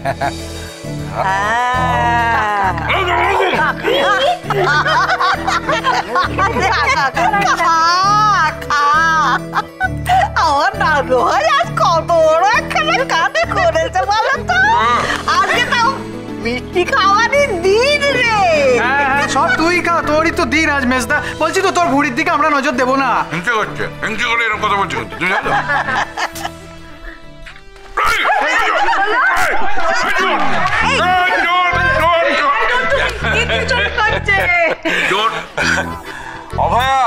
আমার দাদু ভাই আজ কত বড় একখানা কাজ করেছে বলো তো। আজকে তাও মিষ্টি খাওয়ারই দিন রে। সব তুই খা, তোরই তো দিন আজ মেজদা। বলছি তো তোর ভুড়ির দিকে আমরা নজর দেবো না। হিংসে করছে, হিংসে করে এরকম কথা বলছে তুই জানো? অভয়া,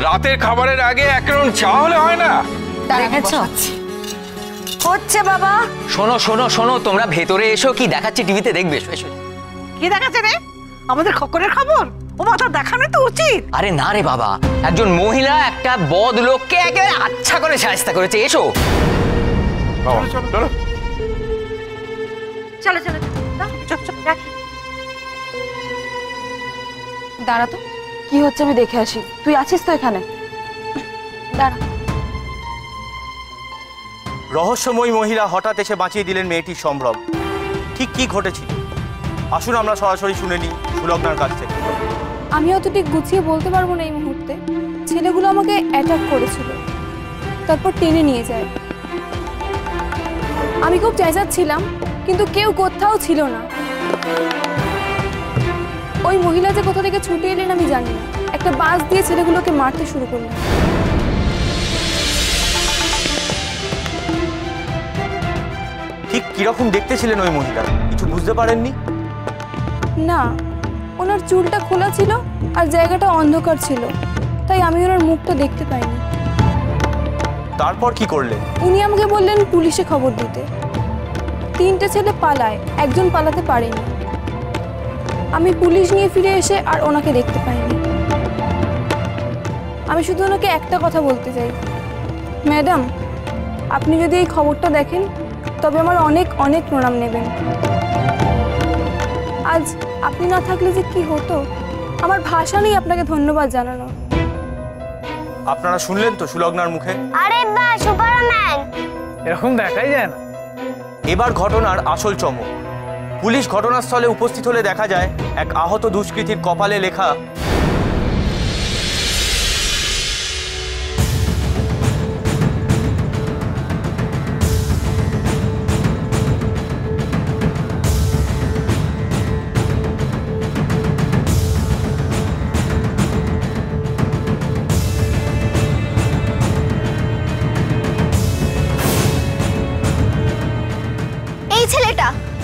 রাতের খাবারের আগে এক রাউন্ড চা হলে হয় না? হচ্ছে বাবা। শোনো শোনো শোনো, তোমরা ভেতরে এসো, কি দেখাচ্ছে টিভিতে দেখবে। এসো। কি দেখাচ্ছে রে? আমাদের খবরের খবর? ও মাথা দেখানো তো উচিত। আরে না রে বাবা, একজন মহিলা একটা বদ লোককে একেবারে আচ্ছা করে শায়েস্তা করেছে। এসো চলো চলো চলো রাখি। দাঁড়া তো, কি হচ্ছে আমি দেখে আসি। তুই আছিস তো এখানে? দাঁড়া। রহস্যময়ী মহিলা হঠাৎ এসে বাঁচিয়ে দিলেন মেয়েটির সম্ভ্রম। ঠিক কি ঘটেছিল আসুন আমরা সরাসরি শুনে নিই সুলগ্নার কাছ থেকে। আমি অত ঠিক গুছিয়ে বলতে পারবো না এই মুহূর্তে। ছেলেগুলো আমাকে অ্যাটাক করেছিল, তারপর টেনে নিয়ে যায়। আমি খুব চেঁচাচ্ছিলাম, কিন্তু কেউ কোথাও ছিল না। ওই মহিলা যে কোথা থেকে ছুটে এলেন আমি জানি না। একটা বাস দিয়ে ছেলেগুলোকে মারতে শুরু করলেন। ঠিক কিরকম দেখতে ছিলেন ওই মহিলা, কিছু বুঝতে পারেননি? না, ওনার চুলটা খোলা ছিল আর জায়গাটা অন্ধকার ছিল, তাই আমি ওনার মুখটা দেখতে পাইনি। তারপর কি করলেন? উনি আমাকে বললেন পুলিশে খবর দিতে। 3টে ছেলে পালায়, একজন পালাতে পারেনি। আমি পুলিশ নিয়ে ফিরে এসে আর ওনাকে দেখতে পাইনি। আমি শুধু ওনাকে একটা কথা বলতে চাই, ম্যাডাম আপনি যদি এই খবরটা দেখেন তবে আমার অনেক অনেক প্রণাম নেবেন। আজ আপনি না থাকলে যে কি হতো, আমার ভাষা নেই আপনাকে ধন্যবাদ জানানো। আপনারা শুনলেন তো সুলগ্নার মুখে? আরে বাহ, সুপারম্যান! এরকম দেখাই যায় না। এবার ঘটনার আসল চমক। পুলিশ ঘটনাস্থলে উপস্থিত হলে দেখা যায় এক আহত দুষ্কৃতীর কপালে লেখা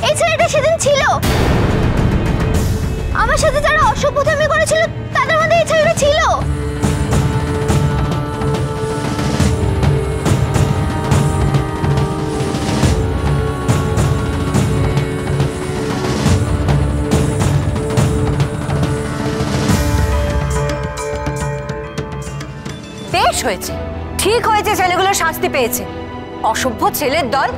এই ছেলেটা সেদিন ছিল আমার সাথে, যারা অসভ্যতামি করেছিল তাদের মধ্যে এই ছেলেটা ছিল। বেশ হয়েছে, ঠিক হয়েছে, ছেলেগুলো শাস্তি পেয়েছে। অসভ্য ছেলের দল,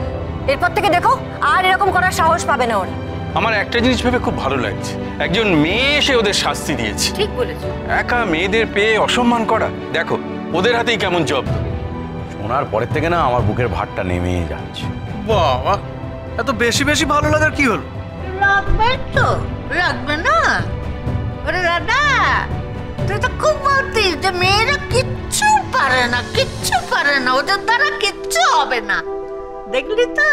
এরপর থেকে দেখো আর এরকম করার সাহস পাবে না ওরা। আমার একটা জিনিস ভেবে খুব ভালো লাগছে, একজন মেয়ে এসে ওদের শাস্তি দিয়েছে। ঠিক বলেছো। একা মেয়েদের পেয়ে অসম্মান করা, দেখো ওদের হাতেই কেমন জব্দ। শোনার পরের থেকে না আমার বুকের ভারটা নেমেই যাচ্ছে। বাবা, এত বেশি বেশি ভালো লাগার কি হলো? লাগবে তো, লাগবে না? ওরে দাদা, তুই তো খুব বলতিস যে মেয়েরা কিচ্ছু পারে না, কিচ্ছু পারে না, ওদের দ্বারা কিচ্ছু হবে না। দেখলি তো,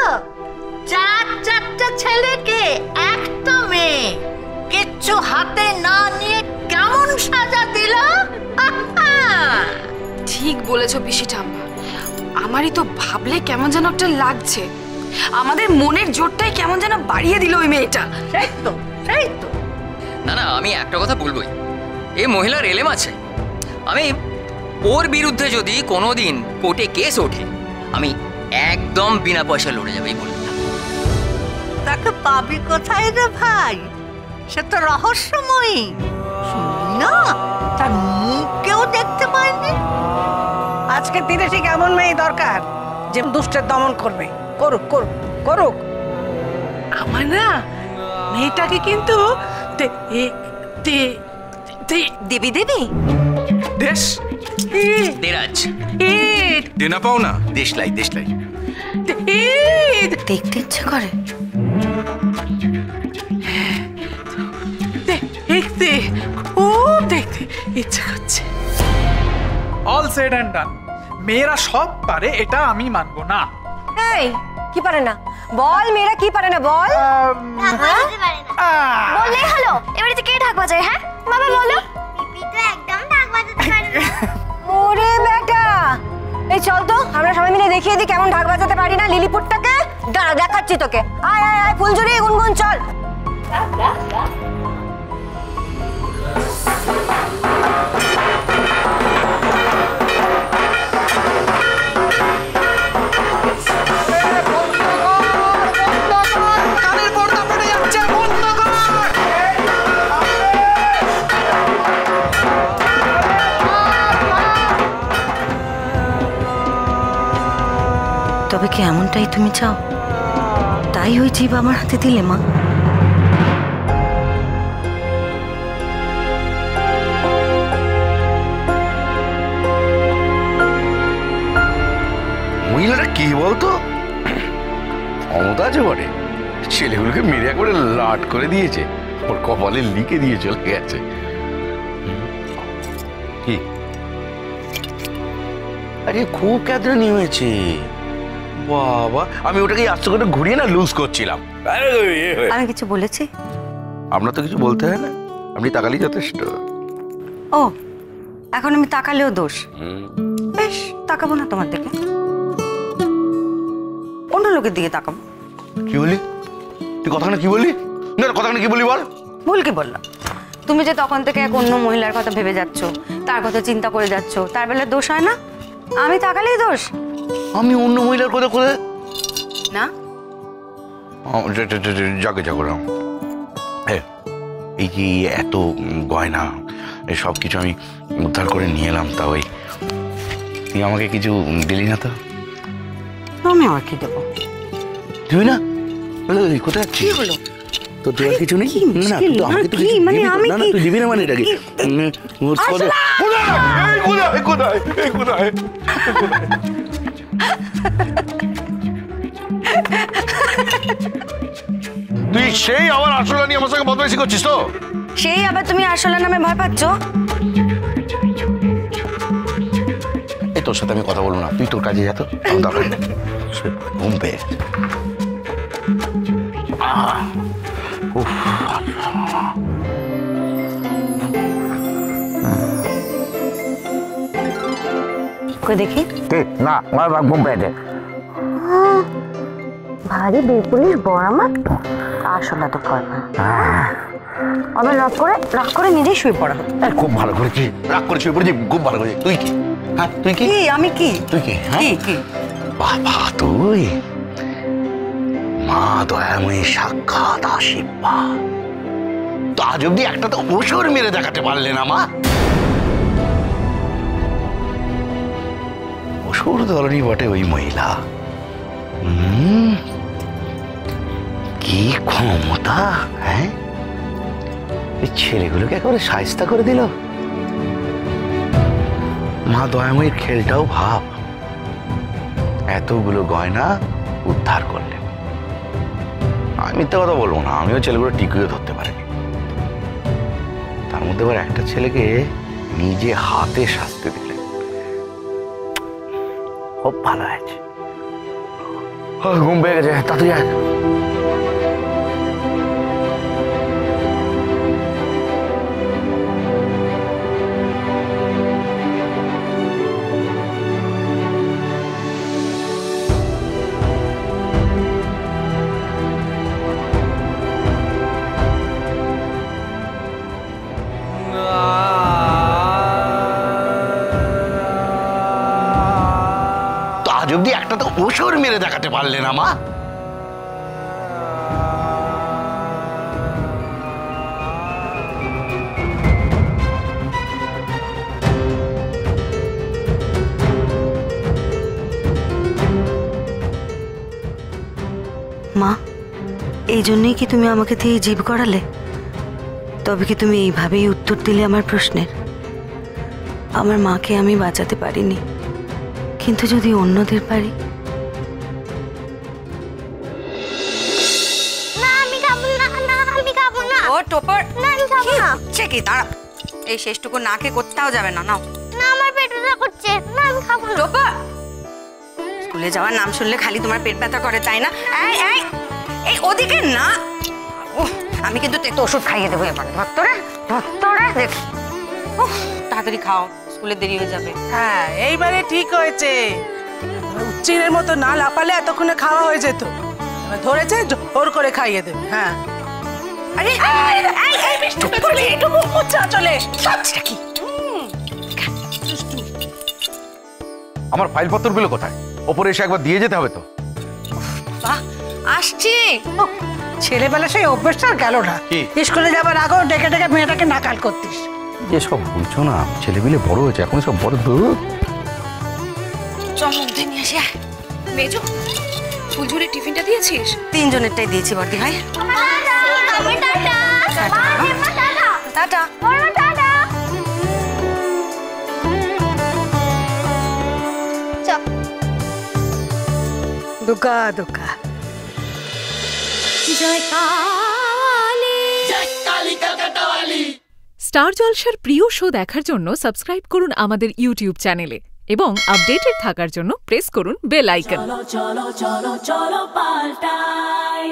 4-4টা ছেলেকে একটা মেয়ে কিচ্ছু হাতে না নিয়ে কেমন সাজা দিল। ঠিক বলেছো পিসি ঠাম্মা, আমারই তো ভাবলে কেমন যেন একটা লাগছে। আমাদের মনের জোরটাই কেমন যেন বাড়িয়ে দিল ওই মেয়েটা। সেই তো, সেই তো। না না, আমি একটা কথা বলবোই, এই মহিলার এলেম আছে। আমি ওর বিরুদ্ধে যদি কোনোদিন কোর্টে কেস ওঠে, আমি একদম বিনা পয়সা লড়ে যাবে বলে। তাকে পাবি কোথায় রে ভাই? সে তো রহস্যময়ী। শুনলি না, তার মুখ কেউ দেখতে পায়নি। আজকে দিনে ঠিক এমন মেয়ে দরকার যে দুষ্টের দমন করবে। করুক করুক করুক। আমার না মেয়েটাকে কিন্তু দেবী দেবী দেশ দেরাজ দেনা পাও না, দেশলাই দেশলাই। দেখতে ইচ্ছে করে। দেখতে খুব দেখতে ইচ্ছে করছে। অল সেড অ্যান্ড ডান, মেয়েরা সব পারে এটা আমি মানবো না। এই কি পারে না বল, মেয়েরা কি পারে না বল। ঢাক বাজাতে পারে না বললেই হলো। এবারে কে ঢাক বাজায়? হ্যাঁ বাবা বলো। পিপি তো একদম ঢাক বাজাতে পারে না। ওরে বেটা, এই চল তো আমরা সবাই মিলে দেখিয়ে দিই কেমন ঢাক বাজাতে পারি না লিলিপুটটাকে। দাঁড়া দেখাচ্ছি তোকে। আয় আয় আয় ফুলঝুরি, গুনগুন চল। তবে কি এমনটাই তুমি চাও? তাই ওই জীব আমার হাতে দিলে মা? মহিলাটা কি বলতো, ক্ষমতা আছে বটে, ছেলেগুলোকে মেরে একবারে লাট করে দিয়েছে, ওর কপালে লিখে দিয়ে চলে গেছে। কি আরে খুব ক্যাদরা নিয়েছে বাবা, আমি ওটাকে আস্তে করে ঘুরিয়ে না লুজ করছিলাম। আমি কিছু বলেছি? আপনার তো কিছু বলতে হয় না, আপনি তাকালেই যথেষ্ট। ও এখন আমি তাকালেও দোষ? বেশ, তাকাবো না তোমার দিকে, অন্য লোকের দিকে তাকাবো। কি বলি তুই? কথাখানে কি বললি? না কথাখানে কি বলি বল। ভুল কি বললাম? তুমি যে তখন থেকে এক অন্য মহিলার কথা ভেবে যাচ্ছ, তার কথা চিন্তা করে যাচ্ছ, তার বেলা দোষ হয় না? আমি তাকালেই দোষ? আমি অন্য মহিলার কথা করে না? যাকে যা করলাম, এই যে এত গয়না সব কিছু আমি উদ্ধার করে নিয়ে এলাম, তা ওই তুই আমাকে কিছু দিলি না তো? আমি আবার কি দেবো? তুই না কোথায় কি হলো তো? তুই আর কিছু নেই না? তুই দিবি না মানে এটাকে? তুই সেই আবার আসলা নিয়ে আমার সঙ্গে বদমাইশি করছিস তো? সেই আবার তুমি আসলা নামে ভয় পাচ্ছ? এই তোর সাথে আমি কথা বলবো না, তুই তোর কাজে যা তো, দরকার নেই। ঘুম পেয়ে দেখি না, আমার ঘুম পেয়েছে। ভারী বেপুলিশ বড় আমার তো, আসলা তো ভয় পায়। আবার রাগ করে নিজেই শুয়ে পড়া। খুব ভালো করেছি, রাগ করে শুয়ে পড়েছি, খুব ভালো করেছি। তুই কি? হ্যাঁ তুই কি? আমি কি? তুই কি? কি? বাবা তুই মা দয়াময়ী সাক্ষাৎ আশীর্বাদ। তো আজ অব্দি একটা তো ওসর মেরে দেখাতে পারলে না মা। ওসর ধরনী বটে ওই মহিলা। কি ক্ষমতা! হ্যাঁ, এই ছেলেগুলোকে একেবারে শায়েস্তা করে দিল। মা দয়াময়ীর খেলটাও ভাব, এতগুলো গয়না উদ্ধার করলেন। আমি মিথ্যা কথা বলবো না, আমিও ছেলেগুলো টিকিয়ে ধরতে পারিনি। তার মধ্যে আবার একটা ছেলেকে নিজে হাতে শাস্তি দিলেন। খুব ভালো আছে। ঘুম পেয়ে গেছে, তাড়াতাড়ি আয়। আজ অব্দি একটা তো ওসর মেরে দেখাতে পারলে না মা। মা, এই জন্যই কি তুমি আমাকে দিয়ে জীব করালে? তবে কি তুমি এইভাবেই উত্তর দিলে আমার প্রশ্নের? আমার মাকে আমি বাঁচাতে পারিনি, কিন্তু যদি অন্যদের পারি। না ও টোপর না আমি খাবো না। হচ্ছে কি দাঁড়া, এই শেষটুকু না খেয়ে কোথাও যাবে না। নাও না আমার পেট ব্যথা করছে, না আমি খাবো না। টোপর, স্কুলে যাওয়ার নাম শুনলে খালি তোমার পেট ব্যথা করে তাই না? এই এই এই ওদিকে না। ও আমি কিন্তু তো ওষুধ খাইয়ে দেবো এবার। ধত্তরে দেখ, তাড়াতাড়ি খাও, স্কুলে দেরি হয়ে যাবে। হ্যাঁ এইবারে ঠিক হয়েছে। উচ্চিরের মতো না লাপালে এতক্ষণে খাওয়া হয়ে যেত। ধরেছে জোর করে খাইয়ে দেবে। হ্যাঁ আরে এই এই মিষ্টি চলে একটু মোচা চলে সবটা কি? আমার ফাইলপত্রগুলো কোথায়? ওপরে এসে একবার দিয়ে যেতে হবে তো। বাহ, আসছি। ছেলেবেলা সেই অভ্যেসটা আর গেল না। স্কুলে যাবার আগেও ডেকে ডেকে মেয়েটাকে নাকাল করতিস। যে সব বলছো না, ছেলেপিলে বড় হয়েছে, এখন সব বড় চমক দিয়ে নিয়ে আসি। মেজো, ফুলঝুরি টিফিনটা দিয়েছিস? তিনজনেরটাই দিয়েছি বর্দি ভাই। টাটা। দুকা দুকা। স্টার জলসার প্রিয় শো দেখার জন্য সাবস্ক্রাইব করুন আমাদের ইউটিউব চ্যানেলে এবং আপডেটেড থাকার জন্য প্রেস করুন বেল আইকন। চলো চলো চলো চলো পাল্টাই।